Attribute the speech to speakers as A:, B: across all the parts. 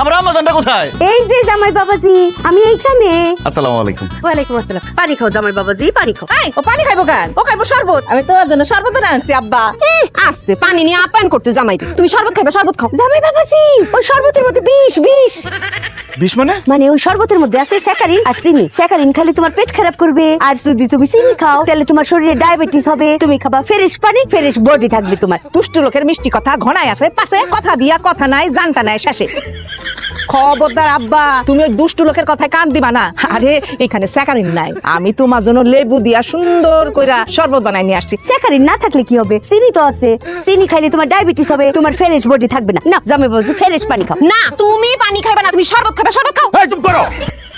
A: আমার আম্মাজানটা কোথায়?
B: এই যে জামাই বাবাজি, আমি এইখানে।
A: আসসালামু আলাইকুম।
B: ওয়ালাইকুম আসসালাম। পানি খাও জামাই বাবাজি, পানি খাও।
C: এই ও পানি খাইবো কেন? ও খাইবো শরবত। আমি তোমার জন্য শরবত আনছি আব্বা।
B: আসছে পানি নিয়ে আপ্যায়ন করতে জামাই। তুমি শরবত খাবে, শরবত খাও। জামাই বাবাজি, ওই শরবতের মধ্যে বিষ।
A: বিষ মানে?
B: মানে ওই শরবতের মধ্যে আছে স্যাকারিন আর চিনি। স্যাকারিন খালি তোমার পেট খারাপ করবে, আর যদি তুমি চিনি খাও তাহলে তোমার শরীরে ডায়াবেটিস হবে। তুমি খাবা ফ্রেশ পানি, ফ্রেশ বডি থাকবে তোমার।
C: দুষ্টু লোকের মিষ্টি কথা ঘনায় আছে পাশে, কথা দিয়া কথা নাই, জানটা নাই শেষে। খবরদার আব্বা, তুমি ওই দুষ্টু লোকের কথায় কান দিবা না। আরে এখানে স্যাকারিন নাই, আমি তোমার জন্য লেবু দিয়া সুন্দর কইরা শরবত বানাই নিয়ে আসছি।
B: স্যাকারিন না থাকলে কি হবে? চিনি তো আছে। চিনি খাইলে তোমার ডায়াবেটিস হবে, তোমার ফ্রেশ বডি থাকবে না। না জামাই বাবাজি, ফ্রেশ পানি খাও।
D: না তুমি পানি খাইবা না, তুমি শরবত খাবে, শরবত খাও।
A: এই চুপ করো।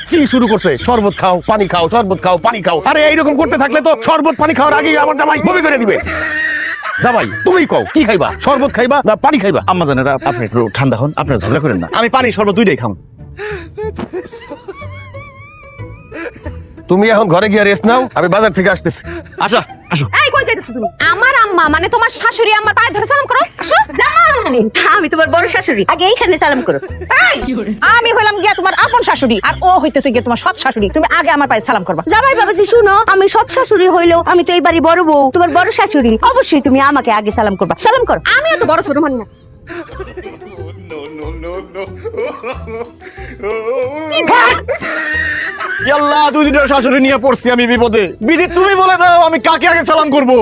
A: কি শুরু করছে? শরবত খাও, পানি খাও, শরবত খাও, পানি খাও। আরে এইরকম করতে থাকলে তো শরবত পানি খাওয়ার আগেই আমার জামাই বমি করে দিবে। জামাই তুমি কও কি খাইবা? শরবত খাইবা না পানি খাইবা? আম্মাজানেরা আপনি একটু ঠান্ডা হন, আপনারা ঝগড়া করেন না। আমি পানি শরবত দুইটাই খাম।
E: তুমি এখন ঘরে গিয়ে রেস্ট নাও, আমি বাজার থেকে আসতেছি।
A: আচ্ছা আসো।
D: এই কই যাইতেছ তুমি? আমার আম্মা মানে তোমার শাশুড়ি আমার পায়ে ধরে সালাম করো। আসো।
B: আমি তোমার বড় শাশুড়ি, আগে এইখানে সালাম করো।
C: আমি হইলাম গিয়া তোমার আপন শাশুড়ি, আর ও হইতেছে গিয়া তোমার সৎ শাশুড়ি। তুমি আগে আমার পায়ে সালাম করবা।
B: জামাই বাবাজি শুনো, আমি সৎ শাশুড়ি হইলেও আমি তো এই বাড়ি বড় বউ, তোমার বড় শাশুড়ি। অবশ্যই তুমি আমাকে আগে সালাম করবা। সালাম করো।
D: আমি এত বড় ছোট মানি না।
A: আল্লাহ, দুই দিনের শাশুড়ি নিয়ে পড়ছি আমি বিপদে। বিধি তুমি বলে দাও আমি কাকে আগে সালাম করবো?